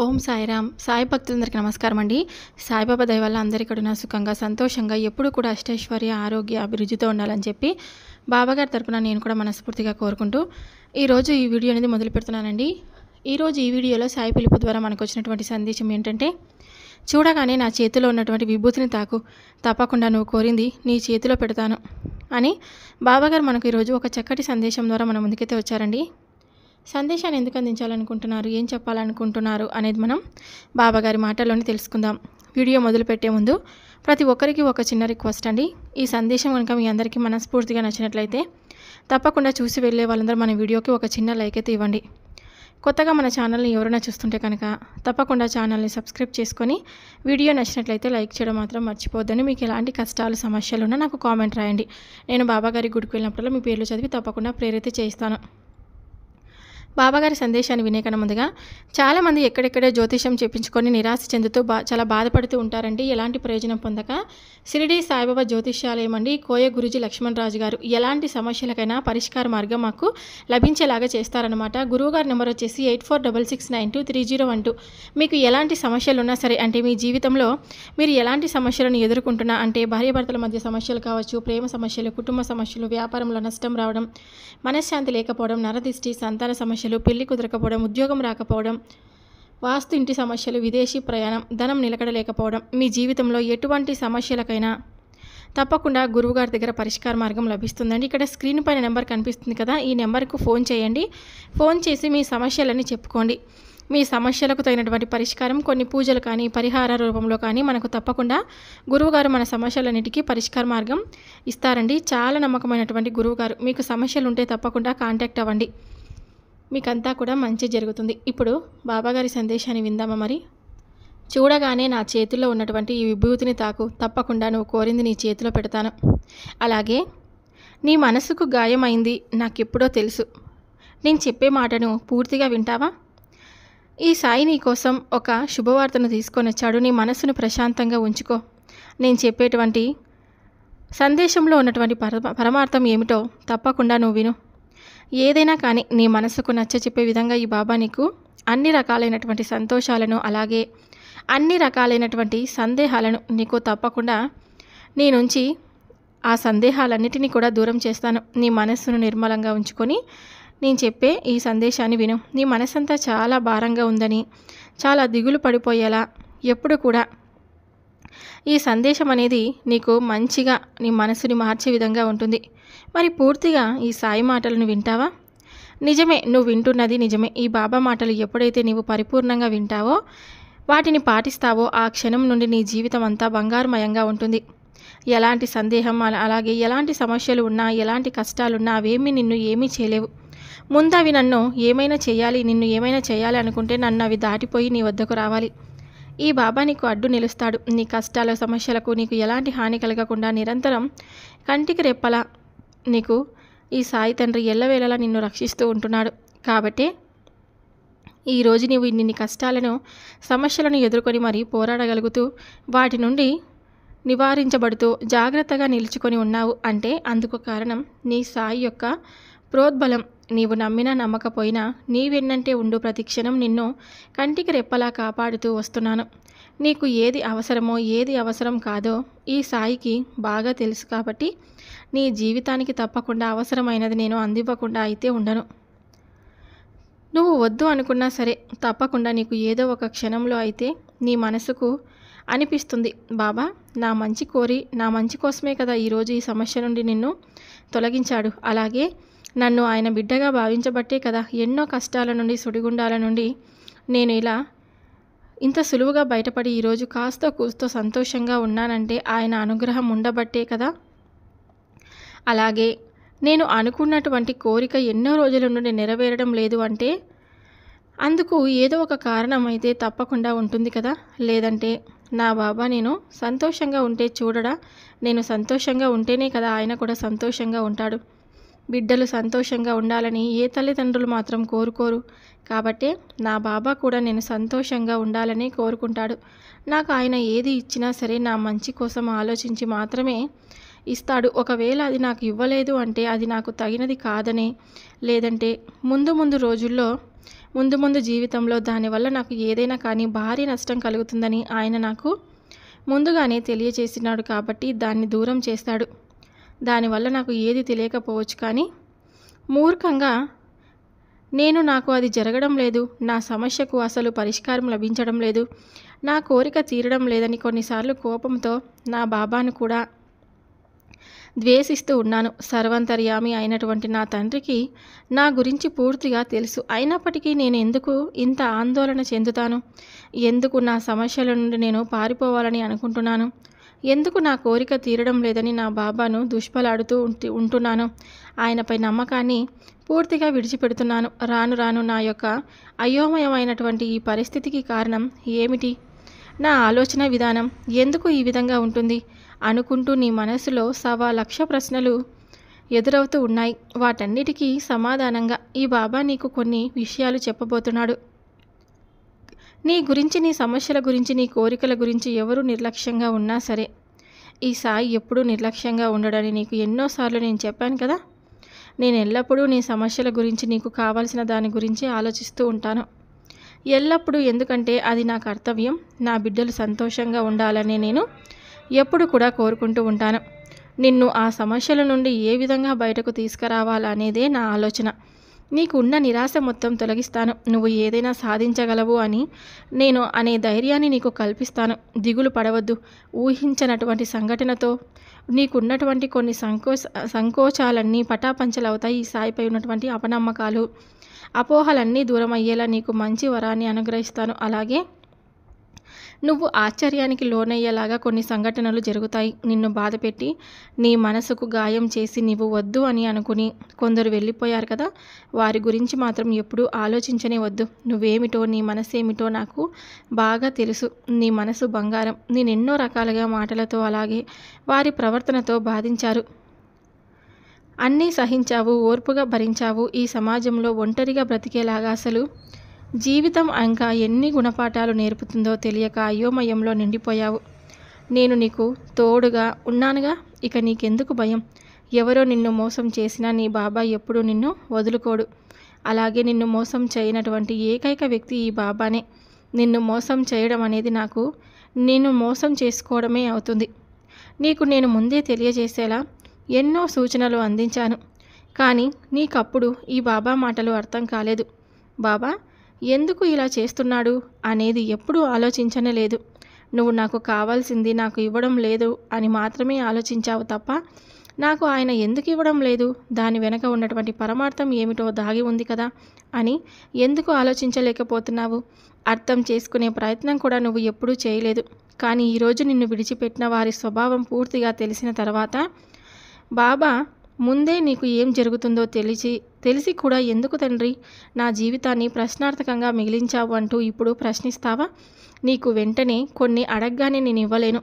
ఓం సాయిరామ్. సాయి భక్తులందరికీ నమస్కారం అండి. సాయిబాబా దయ వల్ల అందరూ ఇక్కడ సుఖంగా, సంతోషంగా ఎప్పుడు కూడా అష్టైశ్వర్య, ఆరోగ్య, అభివృద్ధితో ఉండాలని చెప్పి బాబాగారి తరపున నేను కూడా మనస్ఫూర్తిగా కోరుకుంటూ ఈరోజు ఈ వీడియో అనేది మొదలు పెడుతున్నానండి. ఈరోజు ఈ వీడియోలో సాయి పిలుపు ద్వారా మనకు వచ్చినటువంటి సందేశం ఏంటంటే, చూడగానే నా చేతిలో ఉన్నటువంటి విభూతిని తాకు, తప్పకుండా నువ్వు కోరింది నీ చేతిలో పెడతాను అని బాబాగారు మనకు ఈరోజు ఒక చక్కటి సందేశం ద్వారా మన ముందుకైతే వచ్చారండి. సందేశాన్ని ఎందుకు అందించాలనుకుంటున్నారు, ఏం చెప్పాలనుకుంటున్నారు అనేది మనం బాబాగారి మాటల్లోనే తెలుసుకుందాం. వీడియో మొదలుపెట్టే ముందు ప్రతి ఒక్కరికి ఒక చిన్న రిక్వెస్ట్ అండి. ఈ సందేశం కనుక మీ అందరికీ మనస్ఫూర్తిగా నచ్చినట్లయితే తప్పకుండా చూసి వెళ్ళే వాళ్ళందరూ మన వీడియోకి ఒక చిన్న లైక్ అయితే ఇవ్వండి. కొత్తగా మన ఛానల్ని ఎవరైనా చూస్తుంటే కనుక తప్పకుండా ఛానల్ని సబ్స్క్రైబ్ చేసుకొని వీడియో నచ్చినట్లయితే లైక్ చేయడం మాత్రం మర్చిపోద్దని. మీకు ఎలాంటి కష్టాలు, సమస్యలు ఉన్నా నాకు కామెంట్ రాయండి. నేను బాబాగారి గుడికి వెళ్ళినప్పుడల్లా మీ పేర్లు చదివి తప్పకుండా ప్రేరిత చేస్తాను. బాబాగారి సందేశాన్ని వినే కన్నా ముందుగా చాలామంది ఎక్కడెక్కడే జ్యోతిషం చెప్పించుకొని నిరాశ చెందుతూ చాలా బాధపడుతూ ఉంటారండి. ఎలాంటి ప్రయోజనం పొందక షిరిడి సాయిబాబా జ్యోతిష్యాలయం అండి కోయ గురుజీ లక్ష్మణ్ రాజు గారు ఎలాంటి సమస్యలకైనా పరిష్కార మార్గం మాకు లభించేలాగా చేస్తారనమాట. గురువుగారి నెంబర్ వచ్చేసి 8466923012. మీకు ఎలాంటి సమస్యలు ఉన్నా సరే, అంటే మీ జీవితంలో మీరు ఎలాంటి సమస్యలను ఎదుర్కొంటున్నా, అంటే భార్యాభర్తల మధ్య సమస్యలు కావచ్చు, ప్రేమ సమస్యలు, కుటుంబ సమస్యలు, వ్యాపారంలో నష్టం రావడం, మనశ్శాంతి లేకపోవడం, నరదిష్టి, సంతాన సమస్యలు, పెళ్లి కుదరకపోవడం, ఉద్యోగం రాకపోవడం, వాస్తు ఇంటి సమస్యలు, విదేశీ ప్రయాణం, ధనం నిలకడలేకపోవడం, మీ జీవితంలో ఎటువంటి సమస్యలకైనా తప్పకుండా గురువుగారి దగ్గర పరిష్కార మార్గం లభిస్తుందండి. ఇక్కడ స్క్రీన్ పైన నెంబర్ కనిపిస్తుంది కదా, ఈ నెంబర్కు ఫోన్ చేయండి. ఫోన్ చేసి మీ సమస్యలని చెప్పుకోండి. మీ సమస్యలకు తగినటువంటి పరిష్కారం కొన్ని పూజలు కానీ, పరిహార రూపంలో కానీ మనకు తప్పకుండా గురువుగారు మన సమస్యలన్నిటికీ పరిష్కార మార్గం ఇస్తారండి. చాలా నమ్మకమైనటువంటి గురువుగారు. మీకు సమస్యలు ఉంటే తప్పకుండా కాంటాక్ట్ అవ్వండి, మీకంతా కూడా మంచి జరుగుతుంది. ఇప్పుడు బాబాగారి సందేశాన్ని విందామా మరి. చూడగానే నా చేతిలో ఉన్నటువంటి ఈ విభూతిని తాకు, తప్పకుండా నువ్వు కోరింది నీ చేతిలో పెడతాను. అలాగే నీ మనసుకు గాయమైంది నాకెప్పుడో తెలుసు. నేను చెప్పే మాటను పూర్తిగా వింటావా? ఈ సాయి నీ కోసం ఒక శుభవార్తను తీసుకొని వచ్చాడు. నీ మనసును ప్రశాంతంగా ఉంచుకో. నేను చెప్పేటువంటి సందేశంలో ఉన్నటువంటి పరమార్థం ఏమిటో తప్పకుండా నువ్వు విను. ఏదైనా కానీ నీ మనసుకు నచ్చ చెప్పే విధంగా ఈ బాబా నీకు అన్ని రకాలైనటువంటి సంతోషాలను, అలాగే అన్ని రకాలైనటువంటి సందేహాలను నీకు తప్పకుండా నీ నుంచి ఆ సందేహాలన్నిటినీ కూడా దూరం చేస్తాను. నీ మనస్సును నిర్మలంగా ఉంచుకొని నేను చెప్పే ఈ సందేశాన్ని విను. నీ మనసంతా చాలా భారంగా ఉందని, చాలా దిగులు పడిపోయేలా ఎప్పుడు కూడా ఈ సందేశం అనేది నీకు మంచిగా నీ మనసుని మార్చే విధంగా ఉంటుంది. మరి పూర్తిగా ఈ సాయి మాటలను వింటావా? నిజమే, నువ్వు వింటున్నది నిజమే. ఈ బాబా మాటలు ఎప్పుడైతే నీవు పరిపూర్ణంగా వింటావో, వాటిని పాటిస్తావో, ఆ క్షణం నుండి నీ జీవితం అంతా బంగారుమయంగా ఉంటుంది. ఎలాంటి సందేహం, అలాగే ఎలాంటి సమస్యలు ఉన్నా, ఎలాంటి కష్టాలున్నా అవేమీ నిన్ను ఏమీ చేయలేవు. ముందు అవి నన్ను ఏమైనా చేయాలి, నిన్ను ఏమైనా చేయాలి అనుకుంటే నన్ను అవి దాటిపోయి నీ వద్దకు రావాలి. ఈ బాబా నీకు అడ్డు నిలుస్తాడు. నీ కష్టాల, సమస్యలకు నీకు ఎలాంటి హాని కలగకుండా నిరంతరం కంటికి రెప్పలా నీకు ఈ సాయి తండ్రి ఎల్లవేళలా నిన్ను రక్షిస్తూ ఉంటున్నాడు. కాబట్టి ఈరోజు నీవు ఇన్ని కష్టాలను, సమస్యలను ఎదుర్కొని మరీ పోరాడగలుగుతూ వాటి నుండి నివారించబడుతూ జాగ్రత్తగా నిలుచుకొని ఉన్నావు అంటే అందుకు కారణం నీ సాయి యొక్క ప్రోద్బలం. నీవు నమ్మినా నమ్మకపోయినా నీ వెన్నంటే ఉండు ప్రతి క్షణం నిన్ను కంటికి రెప్పలా కాపాడుతూ వస్తున్నాను. నీకు ఏది అవసరమో, ఏది అవసరం కాదో ఈ సాయికి బాగా తెలుసు. కాబట్టి నీ జీవితానికి తప్పకుండా అవసరమైనది నేను అందివ్వకుండా అయితే ఉండను. నువ్వు వద్దు అనుకున్నా సరే తప్పకుండా నీకు ఏదో ఒక క్షణంలో అయితే నీ మనసుకు అనిపిస్తుంది, బాబా నా మంచి కోరి, నా మంచి కోసమే కదా ఈరోజు ఈ సమస్య నుండి నిన్ను తొలగించాడు. అలాగే నన్ను ఆయన బిడ్డగా భావించబట్టే కదా ఎన్నో కష్టాల నుండి, సుడిగుండాల నుండి నేను ఇలా ఇంత సులువుగా బయటపడి ఈరోజు కాస్తో కూస్తో సంతోషంగా ఉన్నానంటే ఆయన అనుగ్రహం ఉండబట్టే కదా. అలాగే నేను అనుకున్నటువంటి కోరిక ఎన్నో రోజుల నుండి నెరవేరడం లేదు అంటే అందుకు ఏదో ఒక కారణం అయితే తప్పకుండా ఉంటుంది కదా. లేదంటే నా బాబా నేను సంతోషంగా ఉంటే చూడడా, నేను సంతోషంగా ఉంటేనే కదా ఆయన కూడా సంతోషంగా ఉంటాడు. బిడ్డలు సంతోషంగా ఉండాలని ఏ తల్లిదండ్రులు మాత్రం కోరుకోరు. కాబట్టే నా బాబా కూడా నేను సంతోషంగా ఉండాలని కోరుకుంటాడు. నాకు ఆయన ఏది ఇచ్చినా సరే నా మంచి కోసం ఆలోచించి మాత్రమే ఇస్తాడు. ఒకవేళ అది నాకు ఇవ్వలేదు అంటే అది నాకు తగినది కాదని, లేదంటే ముందు రోజుల్లో ముందు ముందు జీవితంలో దానివల్ల నాకు ఏదైనా కానీ భారీ నష్టం కలుగుతుందని ఆయన నాకు ముందుగానే తెలియచేసినాడు కాబట్టి దాన్ని దూరం చేస్తాడు. దానివల్ల నాకు ఏది తెలియకపోవచ్చు, కానీ మూర్ఖంగా నాకు అది జరగడం లేదు, నా సమస్యకు అసలు పరిష్కారం లభించడం లేదు, నా కోరిక తీరడం లేదని కొన్నిసార్లు కోపంతో నా బాబాను కూడా ద్వేషిస్తూ ఉన్నాను. సర్వాంతర్యామి అయినటువంటి నా తండ్రికి నా గురించి పూర్తిగా తెలుసు. అయినప్పటికీ నేను ఎందుకు ఇంత ఆందోళన చెందుతాను? ఎందుకు నా సమస్యల నుండి నేను పారిపోవాలని అనుకుంటున్నాను? ఎందుకు నా కోరిక తీరడం లేదని నా బాబాను దుష్పలాడుతూ ఉంటున్నాను? ఆయనపై నమ్మకాన్ని పూర్తిగా విడిచిపెడుతున్నాను. రాను రాను నా యొక్క అయోమయమైనటువంటి ఈ పరిస్థితికి కారణం ఏమిటి? నా ఆలోచన విధానం ఎందుకు ఈ విధంగా ఉంటుంది అనుకుంటూ నీ మనసులో 1,00,000 ప్రశ్నలు ఎదురవుతూ ఉన్నాయి. వాటన్నిటికీ సమాధానంగా ఈ బాబా నీకు కొన్ని విషయాలు చెప్పబోతున్నాడు. నీ గురించి, నీ సమస్యల గురించి, నీ కోరికల గురించి ఎవరు నిర్లక్ష్యంగా ఉన్నా సరే, ఈ సాయి ఎప్పుడూ నిర్లక్ష్యంగా ఉండడని నీకు ఎన్నోసార్లు నేను చెప్పాను కదా. నేను ఎల్లప్పుడూ నీ సమస్యల గురించి, నీకు కావాల్సిన దాని గురించి ఆలోచిస్తూ ఉంటాను. ఎల్లప్పుడూ, ఎందుకంటే అది నా కర్తవ్యం. నా బిడ్డలు సంతోషంగా ఉండాలని నేను ఎప్పుడు కూడా కోరుకుంటూ ఉంటాను. నిన్ను ఆ సమస్యల నుండి ఏ విధంగా బయటకు తీసుకురావాలనేదే నా ఆలోచన. నీకు ఉన్న నిరాశ మొత్తం తొలగిస్తాను. నువ్వు ఏదైనా సాధించగలవు అని నేను అనే ధైర్యాన్ని నీకు కల్పిస్తాను. దిగులు పడవద్దు. ఊహించనటువంటి సంఘటనతో నీకున్నటువంటి కొన్ని సంకోచాలన్నీ పటాపంచలవుతాయి. ఈ సాయిపై ఉన్నటువంటి అపనమ్మకాలు, అపోహలన్నీ దూరం అయ్యేలా నీకు మంచి వరాన్ని అనుగ్రహిస్తాను. అలాగే నువ్వు ఆశ్చర్యానికి లోనయ్యేలాగా కొన్ని సంఘటనలు జరుగుతాయి. నిన్ను బాధపెట్టి, నీ మనసుకు గాయం చేసి నీవు వద్దు అని అనుకుని కొందరు వెళ్ళిపోయారు కదా, వారి గురించి మాత్రం ఎప్పుడూ ఆలోచించనే వద్దు. నువ్వేమిటో, నీ మనసేమిటో నాకు బాగా తెలుసు. నీ మనసు బంగారం. నేనెన్నో రకాలుగా మాటలతో అలాగే వారి ప్రవర్తనతో బాధించారు. అన్నీ సహించావు, ఓర్పుగా భరించావు. ఈ సమాజంలో ఒంటరిగా బ్రతికేలాగా అసలు జీవితం ఇంకా ఎన్ని గుణపాఠాలు నేర్పుతుందో తెలియక అయోమయంలో నిండిపోయావు. నేను నీకు తోడుగా ఉన్నానుగా. ఇక నీకెందుకు భయం? ఎవరో నిన్ను మోసం చేసినా నీ బాబా ఎప్పుడూ నిన్ను వదులుకోడు. అలాగే నిన్ను మోసం చేయనటువంటి ఏకైక వ్యక్తి ఈ బాబానే. నిన్ను మోసం చేయడం అనేది నేను మోసం చేసుకోవడమే అవుతుంది. నీకు నేను ముందే తెలియజేసేలా ఎన్నో సూచనలు అందించాను. కానీ నీకప్పుడు ఈ బాబా మాటలు అర్థం కాలేదు. బాబా ఎందుకు ఇలా చేస్తున్నాడు అనేది ఎప్పుడూ ఆలోచించనే లేదు. నువ్వు నాకు కావాల్సింది నాకు ఇవ్వడం లేదు అని మాత్రమే ఆలోచించావు తప్ప, నాకు ఆయన ఎందుకు ఇవ్వడం లేదు, దాని వెనక ఉన్నటువంటి పరమార్థం ఏమిటో దాగి ఉంది కదా అని ఎందుకు ఆలోచించలేకపోతున్నావు? అర్థం చేసుకునే ప్రయత్నం కూడా నువ్వు ఎప్పుడూ చేయలేదు. కానీ ఈరోజు నిన్ను విడిచిపెట్టిన వారి స్వభావం పూర్తిగా తెలిసిన తర్వాత, బాబా ముందే నీకు ఏం జరుగుతుందో తెలిసి కూడా ఎందుకు తండ్రి నా జీవితాన్ని ప్రశ్నార్థకంగా మిగిలించావు అంటూ ఇప్పుడు ప్రశ్నిస్తావా? నీకు వెంటనే కొన్ని అడగగానే నేను ఇవ్వలేను.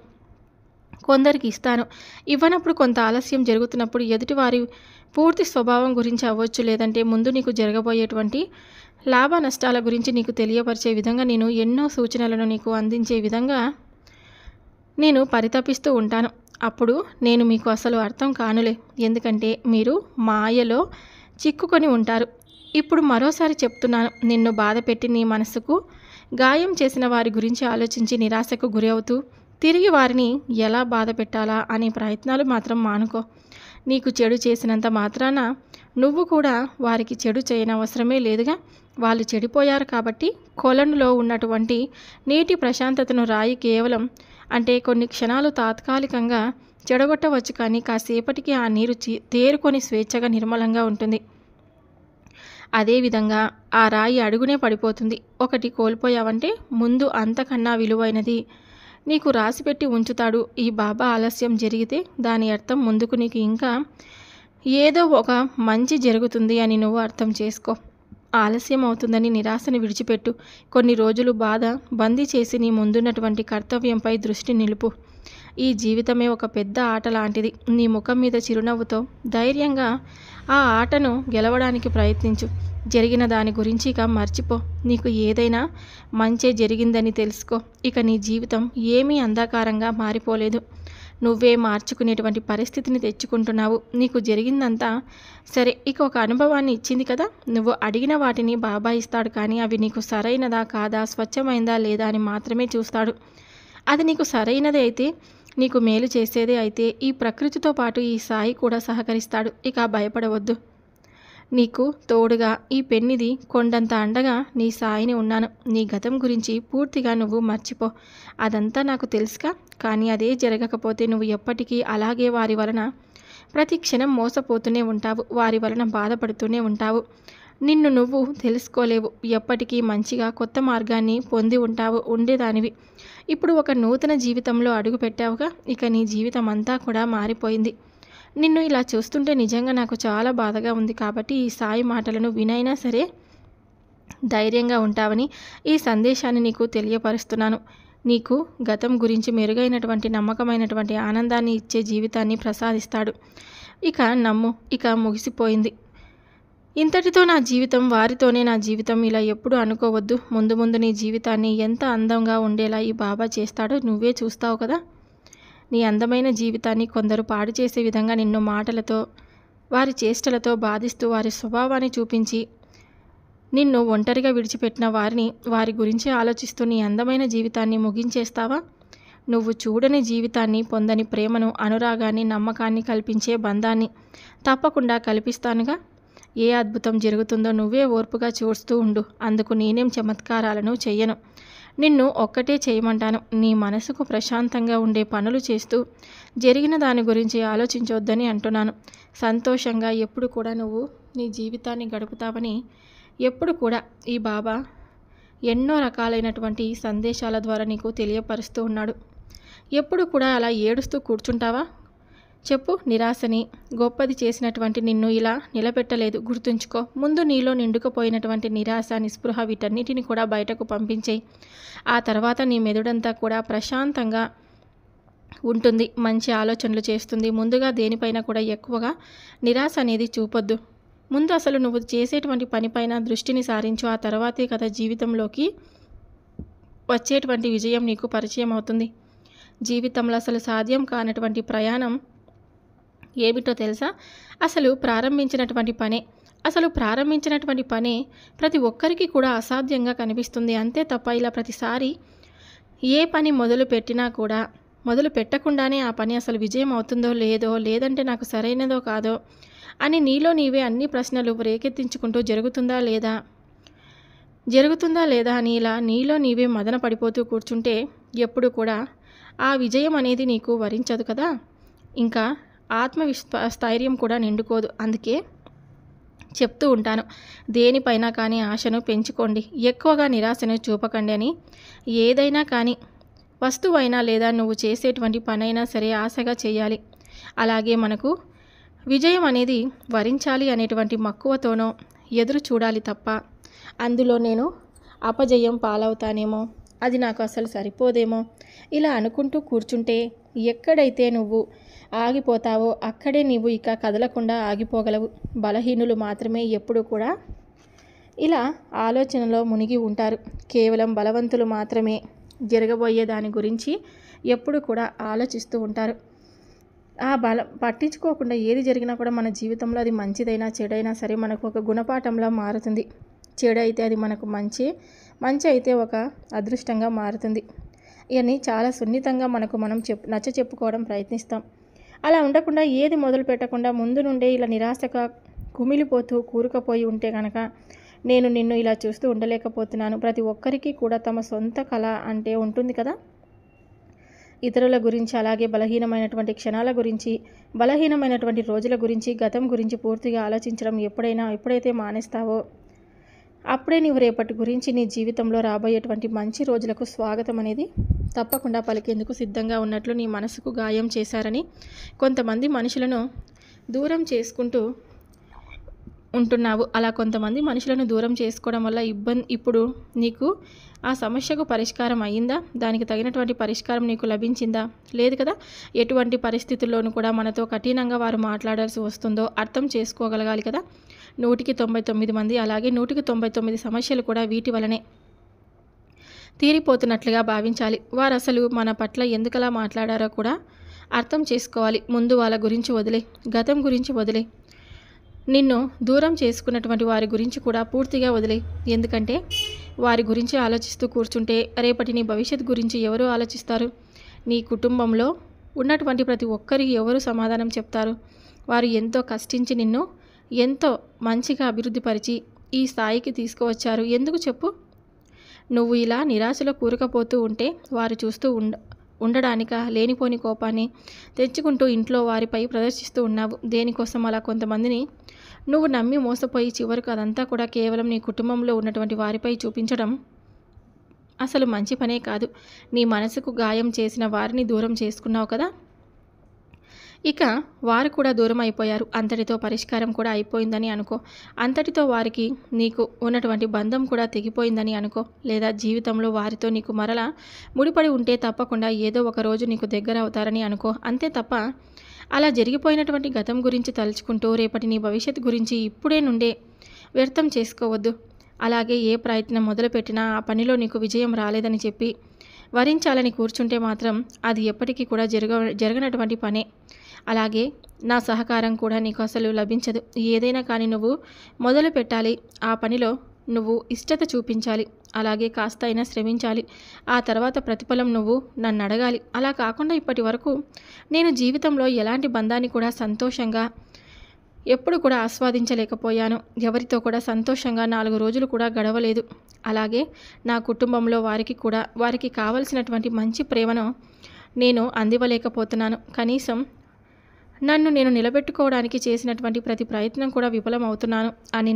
కొందరికి ఇస్తాను. ఇవ్వనప్పుడు కొంత ఆలస్యం జరుగుతున్నప్పుడు ఎదుటివారి పూర్తి స్వభావం గురించి అవ్వచ్చు, లేదంటే ముందు నీకు జరగబోయేటువంటి లాభ నష్టాల గురించి నీకు తెలియపరిచే విధంగా నేను ఎన్నో సూచనలను నీకు అందించే విధంగా నేను పరితపిస్తూ ఉంటాను. అప్పుడు నేను మీకు అసలు అర్థం కానులే. ఎందుకంటే మీరు మాయలో చిక్కుకొని ఉంటారు. ఇప్పుడు మరోసారి చెప్తున్నాను. నిన్ను బాధపెట్టి నీ మనసుకు గాయం చేసిన వారి గురించి ఆలోచించి నిరాశకు గురి అవుతూ తిరిగి వారిని ఎలా బాధ పెట్టాలా అనే ప్రయత్నాలు మాత్రం మానుకో. నీకు చెడు చేసినంత మాత్రాన నువ్వు కూడా వారికి చెడు చేయనవసరమే లేదుగా. వాళ్ళు చెడిపోయారు కాబట్టి కొలనులో ఉన్నటువంటి నీటి ప్రశాంతతను రాయి కేవలం కొన్ని క్షణాలు తాత్కాలికంగా చెడగొట్టవచ్చు, కానీ కాసేపటికి ఆ నీరు తేరుకొని స్వేచ్ఛగా నిర్మలంగా ఉంటుంది. అదేవిధంగా ఆ రాయి అడుగునే పడిపోతుంది. ఒకటి కోల్పోయావంటే ముందు అంతకన్నా విలువైనది నీకు రాసిపెట్టి ఉంచుతాడు. ఈ బాబా ఆలస్యం జరిగితే దాని అర్థం ముందుకు నీకు ఇంకా ఏదో ఒక మంచి జరుగుతుంది అని నువ్వు అర్థం చేసుకో. ఆలస్యం అవుతుందని నిరాశను విడిచిపెట్టు. కొన్ని రోజులు బాధ బందీ చేసి నీ ముందున్నటువంటి కర్తవ్యంపై దృష్టి నిలుపు. ఈ జీవితమే ఒక పెద్ద ఆట లాంటిది. నీ ముఖం మీద చిరునవ్వుతో ధైర్యంగా ఆ ఆటను గెలవడానికి ప్రయత్నించు. జరిగిన దాని గురించి ఇక మర్చిపో. నీకు ఏదైనా మంచే జరిగిందని తెలుసుకో. ఇక నీ జీవితం ఏమీ అంధకారంగా మారిపోలేదు. నువ్వే మార్చుకునేటువంటి పరిస్థితిని తెచ్చుకుంటున్నావు. నీకు జరిగిందంతా సరే, ఇక ఒక అనుభవాన్ని ఇచ్చింది కదా, నువ్వు అడిగిన వాటిని బాబా ఇస్తాడు. కానీ అవి నీకు సరైనదా కాదా, స్వచ్ఛమైందా లేదా అని మాత్రమే చూస్తాడు. అది నీకు సరైనదే అయితే, నీకు మేలు చేసేదే అయితే ఈ ప్రకృతితో పాటు ఈ సాయి కూడా సహకరిస్తాడు. ఇక భయపడవద్దు. నీకు తోడుగా ఈ పెన్నిది కొండంత అండగా నీ సాయిని ఉన్నాను. నీ గతం గురించి పూర్తిగా నువ్వు మర్చిపో. అదంతా నాకు తెలుసుగా. కానీ అదే జరగకపోతే నువ్వు ఎప్పటికీ అలాగే వారి వలన ప్రతి క్షణం మోసపోతూనే ఉంటావు. వారి వలన బాధపడుతూనే ఉంటావు. నిన్ను నువ్వు తెలుసుకోలేవు. ఎప్పటికీ మంచిగా కొత్త మార్గాన్ని పొంది ఉండేదానివి. ఇప్పుడు ఒక నూతన జీవితంలో అడుగు పెట్టావుగా. ఇక నీ జీవితం అంతా కూడా మారిపోయింది. నిన్ను ఇలా చూస్తుంటే నిజంగా నాకు చాలా బాధగా ఉంది. కాబట్టి ఈ సాయి మాటలను వినైనా సరే ధైర్యంగా ఉంటావని ఈ సందేశాన్ని నీకు తెలియపరుస్తున్నాను. నీకు గతం గురించి మెరుగైనటువంటి నమ్మకమైనటువంటి ఆనందాన్ని ఇచ్చే జీవితాన్ని ప్రసాదిస్తాడు. ఇక నమ్ము. ఇక ముగిసిపోయింది. ఇంతటితో నా జీవితం, వారితోనే నా జీవితం ఇలా ఎప్పుడు అనుకోవద్దు. ముందు ముందు నీ జీవితాన్ని ఎంత అందంగా ఉండేలా ఈ బాబా చేస్తాడో నువ్వే చూస్తావు కదా. నీ అందమైన జీవితాన్ని కొందరు పాడు చేసే విధంగా నిన్ను మాటలతో, వారి చేష్టలతో బాధిస్తూ, వారి స్వభావాన్ని చూపించి నిన్ను ఒంటరిగా విడిచిపెట్టిన వారి గురించి ఆలోచిస్తూ నీ అందమైన జీవితాన్ని ముగించేస్తావా? నువ్వు చూడని జీవితాన్ని, పొందని ప్రేమను, అనురాగాన్ని, నమ్మకాన్ని కల్పించే బంధాన్ని తప్పకుండా కల్పిస్తానుగా. ఏ అద్భుతం జరుగుతుందో నువ్వే ఓర్పుగా చూస్తూ ఉండు. అందుకు నేనేం చమత్కారాలను చెయ్యను. నిన్ను ఒక్కటే చేయమంటాను. నీ మనసుకు ప్రశాంతంగా ఉండే పనులు చేస్తూ జరిగిన దాని గురించి ఆలోచించొద్దని అంటున్నాను. సంతోషంగా ఎప్పుడు కూడా నువ్వు నీ జీవితాన్ని గడుపుతావని ఎప్పుడు కూడా ఈ బాబా ఎన్నో రకాలైనటువంటి సందేశాల ద్వారా నీకు తెలియపరుస్తూ ఉన్నాడు. ఎప్పుడు కూడా అలా ఏడుస్తూ కూర్చుంటావా? చెప్పు. నిరాశని గొప్పది చేసినటువంటి నిన్ను ఇలా నిలబెట్టలేదు. గుర్తుంచుకో. ముందు నీలో నిండుకుపోయినటువంటి నిరాశ, నిస్పృహ వీటన్నిటిని కూడా బయటకు పంపించేయి. ఆ తర్వాత నీ మెదడంతా కూడా ప్రశాంతంగా ఉంటుంది. మంచి ఆలోచనలు చేస్తుంది. ముందుగా దేనిపైన కూడా ఎక్కువగా నిరాశ అనేది చూపొద్దు. ముందు అసలు నువ్వు చేసేటువంటి పనిపైన దృష్టిని సారించు. ఆ తర్వాతే కదా జీవితంలోకి వచ్చేటువంటి విజయం నీకు పరిచయం అవుతుంది. జీవితంలో అసలు సాధ్యం కానటువంటి ప్రయాణం ఏమిటో తెలుసా? అసలు ప్రారంభించినటువంటి పనే ప్రతి ఒక్కరికి కూడా అసాధ్యంగా కనిపిస్తుంది. అంతే తప్ప ఇలా ప్రతిసారి ఏ పని మొదలు పెట్టినా కూడా మొదలు పెట్టకుండానే ఆ పని అసలు విజయం అవుతుందో లేదో, లేదంటే నాకు సరైనదో కాదో అని నీలో నీవే అన్ని ప్రశ్నలు రేకెత్తించుకుంటూ జరుగుతుందా లేదా అని ఇలా నీలో నీవే మదన పడిపోతూ కూర్చుంటే ఎప్పుడు కూడా ఆ విజయం అనేది నీకు వరించదు కదా. ఇంకా స్థైర్యం కూడా నిండుకోదు. అందుకే చెప్తూ ఉంటాను, దేనిపైనా కానీ ఆశను పెంచుకోండి, ఎక్కువగా నిరాశను చూపకండి అని. ఏదైనా కానీ వస్తువైనా లేదా నువ్వు చేసేటువంటి పనైనా సరే ఆశగా చేయాలి. అలాగే మనకు విజయం అనేది వరించాలి అనేటువంటి మక్కువతోనో ఎదురు చూడాలి తప్ప అందులో నేను అపజయం పాలవుతానేమో, అది నాకు అసలు సరిపోదేమో ఇలా అనుకుంటూ కూర్చుంటే ఎక్కడైతే నువ్వు ఆగిపోతావో అక్కడే నీవు ఇక కదలకుండా ఆగిపోగలవు. బలహీనులు మాత్రమే ఎప్పుడు కూడా ఇలా ఆలోచనలో మునిగి ఉంటారు. కేవలం బలవంతులు మాత్రమే జరగబోయే దాని గురించి ఎప్పుడు కూడా ఆలోచిస్తూ ఉంటారు. ఆ పట్టించుకోకుండా ఏది జరిగినా కూడా మన జీవితంలో అది మంచిదైనా చెడైనా సరే మనకు ఒక గుణపాఠంలా మారుతుంది. చెడు అయితే అది మనకు మంచి అయితే ఒక అదృష్టంగా మారుతుంది. ఇవన్నీ చాలా సున్నితంగా మనం నచ్చ చెప్పుకోవడం ప్రయత్నిస్తాం. అలా ఉండకుండా ఏది మొదలు పెట్టకుండా ముందు నుండే ఇలా నిరాశగా కుమిలిపోతూ కూరుకుపోయి ఉంటే కనుక నేను నిన్ను ఇలా చూస్తూ ఉండలేకపోతున్నాను. ప్రతి ఒక్కరికి కూడా తమ సొంత కళ అంటే ఉంటుంది కదా. ఇతరుల గురించి, అలాగే బలహీనమైనటువంటి క్షణాల గురించి, బలహీనమైనటువంటి రోజుల గురించి, గతం గురించి పూర్తిగా ఆలోచించడం ఎప్పుడైతే మానేస్తావో అప్పుడే నీవు రేపటి గురించి, నీ జీవితంలో రాబోయేటువంటి మంచి రోజులకు స్వాగతం అనేది తప్పకుండా పలికేందుకు సిద్ధంగా ఉన్నట్లు నీ మనసుకు గాయం చేశారని కొంతమంది మనుషులను దూరం చేసుకుంటూ ఉంటున్నావు. అలా కొంతమంది మనుషులను దూరం చేసుకోవడం వల్ల ఇప్పుడు నీకు ఆ సమస్యకు పరిష్కారం అయ్యిందా? దానికి తగినటువంటి పరిష్కారం నీకు లభించిందా? లేదు కదా. ఎటువంటి పరిస్థితుల్లోనూ కూడా మనతో కఠినంగా వారు మాట్లాడాల్సి వస్తుందో అర్థం చేసుకోగలగాలి కదా. 100కి 99 మంది, అలాగే 100కి 99 సమస్యలు కూడా వీటి వలనే తీరిపోతున్నట్లుగా భావించాలి. వారు అసలు మన పట్ల ఎందుకలా మాట్లాడారో కూడా అర్థం చేసుకోవాలి. ముందు వాళ్ళ గురించి వదిలే, గతం గురించి వదిలే, నిన్ను దూరం చేసుకున్నటువంటి వారి గురించి కూడా పూర్తిగా వదిలే. ఎందుకంటే వారి గురించి ఆలోచిస్తూ కూర్చుంటే రేపటి నీ భవిష్యత్తు గురించి ఎవరు ఆలోచిస్తారు? నీ కుటుంబంలో ఉన్నటువంటి ప్రతి ఒక్కరికి ఎవరు సమాధానం చెప్తారు? వారు ఎంతో కష్టించి నిన్ను ఎంతో మంచిగా అభివృద్ధిపరిచి ఈ స్థాయికి తీసుకువచ్చారు. ఎందుకు చెప్పు? నువ్వు ఇలా నిరాశలో కూరుకుపోతూ ఉంటే వారు చూస్తూ ఉండడానిక లేనిపోని కోపాన్ని తెచ్చుకుంటూ ఇంట్లో వారిపై ప్రదర్శిస్తూ ఉన్నావు. దేనికోసం అలా కొంతమందిని నువ్వు నమ్మి మోసపోయి చివరకు అదంతా కూడా కేవలం నీ కుటుంబంలో ఉన్నటువంటి వారిపై చూపించడం అసలు మంచి పనే కాదు. నీ మనసుకు గాయం చేసిన వారిని దూరం చేసుకున్నావు కదా, ఇక వారు కూడా దూరం అయిపోయారు. అంతటితో పరిష్కారం కూడా అయిపోయిందని అనుకో. అంతటితో వారికి నీకు ఉన్నటువంటి బంధం కూడా తెగిపోయిందని అనుకో. లేదా జీవితంలో వారితో నీకు మరలా ముడిపడి ఉంటే తప్పకుండా ఏదో ఒక రోజు నీకు దగ్గర అవుతారని అనుకో. అంతే తప్ప అలా జరిగిపోయినటువంటి గతం గురించి తలుచుకుంటూ రేపటి నీ భవిష్యత్తు గురించి ఇప్పుడే నుండే వ్యర్థం చేసుకోవద్దు. అలాగే ఏ ప్రయత్నం మొదలుపెట్టినా ఆ పనిలో నీకు విజయం రాలేదని చెప్పి వరించాలని కూర్చుంటే మాత్రం అది ఎప్పటికీ కూడా జరగనటువంటి పనే. అలాగే నా సహకారం కూడా నీకు అసలు లభించదు. ఏదైనా కానీ నువ్వు మొదలు పెట్టాలి, ఆ పనిలో నువ్వు ఇష్టత చూపించాలి, అలాగే కాస్త అయినా శ్రమించాలి. ఆ తర్వాత ప్రతిఫలం నువ్వు నన్ను అడగాలి. అలా కాకుండా ఇప్పటి వరకు నేను జీవితంలో ఎలాంటి బంధాన్ని కూడా సంతోషంగా ఎప్పుడు కూడా ఆస్వాదించలేకపోయాను. ఎవరితో కూడా సంతోషంగా 4 రోజులు కూడా గడవలేదు. అలాగే నా కుటుంబంలో వారికి కావలసినటువంటి మంచి ప్రేమను నేను అందివ్వలేకపోతున్నాను. కనీసం నన్ను నేను నిలబెట్టుకోవడానికి చేసినటువంటి ప్రతి ప్రయత్నం కూడా విఫలమవుతున్నాను అని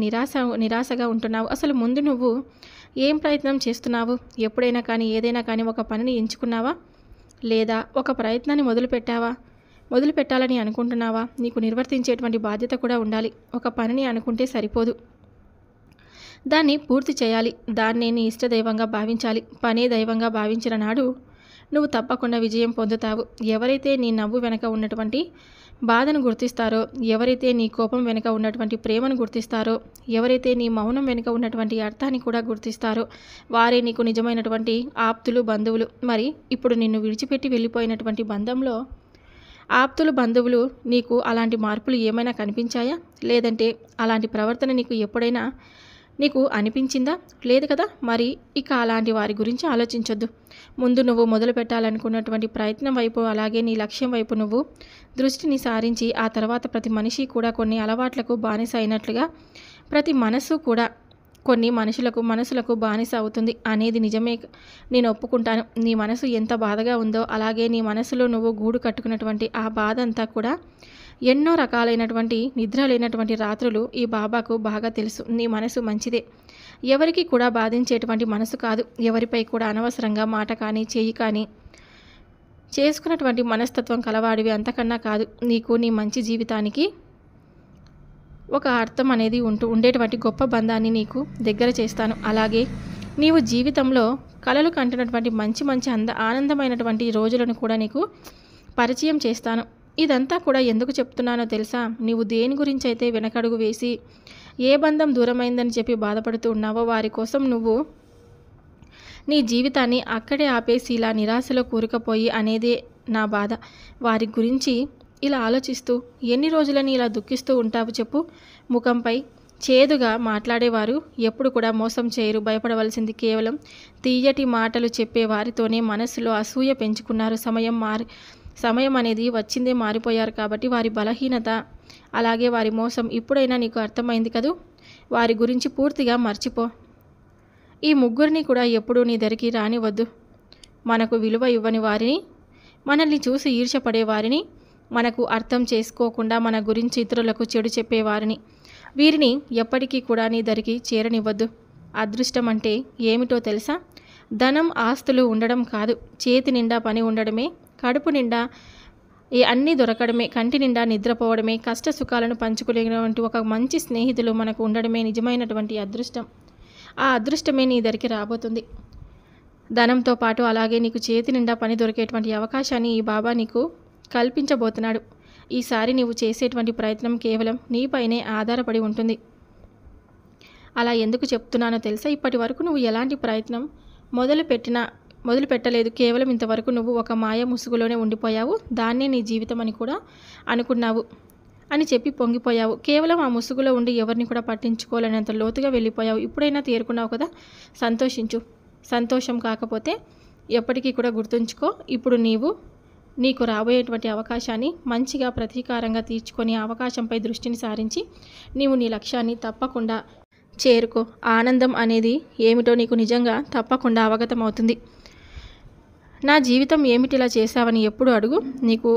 నిరాశగా ఉంటున్నావు. అసలు ముందు నువ్వు ఏం ప్రయత్నం చేస్తున్నావు? ఎప్పుడైనా కానీ ఏదైనా కానీ ఒక పనిని ఎంచుకున్నావా? లేదా ఒక ప్రయత్నాన్ని మొదలు పెట్టాలని అనుకుంటున్నావా? నీకు నిర్వర్తించేటువంటి బాధ్యత కూడా ఉండాలి. ఒక పనిని అనుకుంటే సరిపోదు, దాన్ని పూర్తి చేయాలి. దాన్నే నీ ఇష్టదైవంగా భావించాలి. పనే దైవంగా భావించిన నాడు నువ్వు తప్పకుండా విజయం పొందుతావు. ఎవరైతే నీ నవ్వు వెనక ఉన్నటువంటి బాధను గుర్తిస్తారో, ఎవరైతే నీ కోపం వెనుక ఉన్నటువంటి ప్రేమను గుర్తిస్తారో, ఎవరైతే నీ మౌనం వెనుక ఉన్నటువంటి అర్థాన్ని కూడా గుర్తిస్తారో వారే నీకు నిజమైనటువంటి ఆప్తులు, బంధువులు. మరి ఇప్పుడు నిన్ను విడిచిపెట్టి వెళ్ళిపోయినటువంటి బంధంలో ఆప్తులు, బంధువులు నీకు అలాంటి మార్పులు ఏమైనా కనిపించాయా? లేదంటే అలాంటి ప్రవర్తన నీకు ఎప్పుడైనా అనిపించిందా? లేదు కదా. మరి ఇక అలాంటి వారి గురించి ఆలోచించొద్దు. ముందు నువ్వు మొదలు పెట్టాలనుకున్నటువంటి ప్రయత్నం వైపు, అలాగే నీ లక్ష్యం వైపు నువ్వు దృష్టిని సారించి ఆ తర్వాత ప్రతి మనిషి కూడా కొన్ని అలవాట్లకు బానిస అయినట్లుగా ప్రతి మనసు కూడా కొన్ని మనసులకు బానిస అవుతుంది అనేది నిజమే. నేను ఒప్పుకుంటాను. నీ మనసు ఎంత బాధగా ఉందో అలాగే నీ మనసులో నువ్వు గూడు కట్టుకున్నటువంటి ఆ బాధ అంతా కూడా ఎన్నో రకాలైనటువంటి నిద్ర లేనటువంటి రాత్రులు ఈ బాబాకు బాగా తెలుసు. నీ మనసు మంచిదే, ఎవరికి కూడా బాధించేటువంటి మనసు కాదు. ఎవరిపై కూడా అనవసరంగా మాట కానీ చెయ్యి కానీ చేసుకున్నటువంటి మనస్తత్వం కలవాడివి అంతకన్నా కాదు. నీకు నీ మంచి జీవితానికి ఒక అర్థం అనేది ఉండేటువంటి గొప్ప బంధాన్ని నీకు దగ్గర చేస్తాను. అలాగే నీవు జీవితంలో కలలు కంటున్నటువంటి మంచి ఆనందమైనటువంటి రోజులను కూడా నీకు పరిచయం చేస్తాను. ఇదంతా కూడా ఎందుకు చెప్తున్నానో తెలుసా? నీవు దేని గురించి అయితే వెనకడుగు వేసి ఏ బంధం దూరమైందని చెప్పి బాధపడుతూ ఉన్నావో వారి కోసం నువ్వు నీ జీవితాన్ని అక్కడే ఆపేసి ఇలా నిరాశలో కూరుకుపోయి అనేదే నా బాధ. వారి గురించి ఇలా ఆలోచిస్తూ ఎన్ని రోజులని ఇలా దుఃఖిస్తూ ఉంటావు చెప్పు? ముఖంపై చేదుగా మాట్లాడేవారు ఎప్పుడు కూడా మోసం చేయరు. భయపడవలసింది కేవలం తీయటి మాటలు చెప్పే వారితోనే. మనసులో అసూయ పెంచుకున్నారు. సమయం అనేది వచ్చిందే, మారిపోయారు కాబట్టి వారి బలహీనత అలాగే వారి మోసం ఇప్పుడైనా నీకు అర్థమైంది కదూ. వారి గురించి పూర్తిగా మర్చిపో. ఈ ముగ్గురిని కూడా ఎప్పుడూ నీ దరికి రానివద్దు. మనకు విలువ ఇవ్వని వారిని, మనల్ని చూసి ఈర్ష్యపడే వారిని, మనకు అర్థం చేసుకోకుండా మన గురించి ఇతరులకు చెడు చెప్పేవారిని, వీరిని ఎప్పటికీ కూడా నీ దరికి చేరనివ్వద్దు. అదృష్టం అంటే ఏమిటో తెలుసా? ధనం, ఆస్తులు ఉండడం కాదు, చేతి నిండా పని ఉండడమే, కడుపు నిండా అన్నీ దొరకడమే, కంటి నిండా నిద్రపోవడమే, కష్ట సుఖాలను పంచుకునేటువంటి ఒక మంచి స్నేహితులు మనకు ఉండడమే నిజమైనటువంటి అదృష్టం. ఆ అదృష్టమే నీ దరికి రాబోతుంది. ధనంతో పాటు అలాగే నీకు చేతి నిండా పని దొరికేటువంటి అవకాశాన్ని ఈ బాబా నీకు కల్పించబోతున్నాడు. ఈసారి నీవు చేసేటువంటి ప్రయత్నం కేవలం నీపైనే ఆధారపడి ఉంటుంది. అలా ఎందుకు చెప్తున్నానో తెలుసా? ఇప్పటి వరకు నువ్వు ఎలాంటి ప్రయత్నం మొదలు పెట్టినా మొదలు పెట్టలేదు. కేవలం ఇంతవరకు నువ్వు ఒక మాయ ముసుగులోనే ఉండిపోయావు. దాన్నే నీ జీవితం అని కూడా అనుకున్నావు అని చెప్పి పొంగిపోయావు. కేవలం ఆ ముసుగులో ఉండి ఎవరిని కూడా పట్టించుకోలేనంత లోతుగా వెళ్ళిపోయావు. ఇప్పుడైనా తేరుకున్నావు కదా, సంతోషించు. సంతోషం కాకపోతే ఎప్పటికీ కూడా గుర్తుంచుకో, ఇప్పుడు నీకు రాబోయేటువంటి అవకాశాన్ని మంచిగా ప్రతీకారంగా తీర్చుకొని అవకాశంపై దృష్టిని సారించి నీవు నీ లక్ష్యాన్ని తప్పకుండా చేరుకో. ఆనందం అనేది ఏమిటో నీకు నిజంగా తప్పకుండా అవగతమవుతుంది. నా జీవితం ఏమిటిలా చేశావని ఎప్పుడు అడుగు. నీకు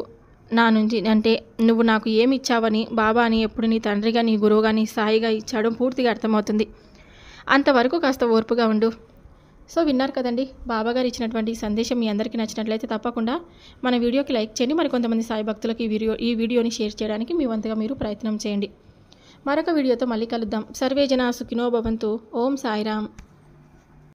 నా నుంచి అంటే నువ్వు నాకు ఏమి ఇచ్చావని బాబా అని ఎప్పుడు నీ తండ్రిగా, నీ గురువుగా, నీ సాయిగా ఇచ్చాడో పూర్తిగా అర్థమవుతుంది. అంతవరకు కాస్త ఓర్పుగా ఉండు. సో విన్నారు కదండి, బాబాగారు ఇచ్చినటువంటి సందేశం మీ అందరికీ నచ్చినట్లయితే తప్పకుండా మన వీడియోకి లైక్ చేయండి. మరి కొంతమంది సాయి భక్తులకు ఈ వీడియోని షేర్ చేయడానికి మీ వంతుగా మీరు ప్రయత్నం చేయండి. మరొక వీడియోతో మళ్ళీ కలుద్దాం. సర్వే జనా సుఖినో భవంతు. ఓం సాయిరామ్.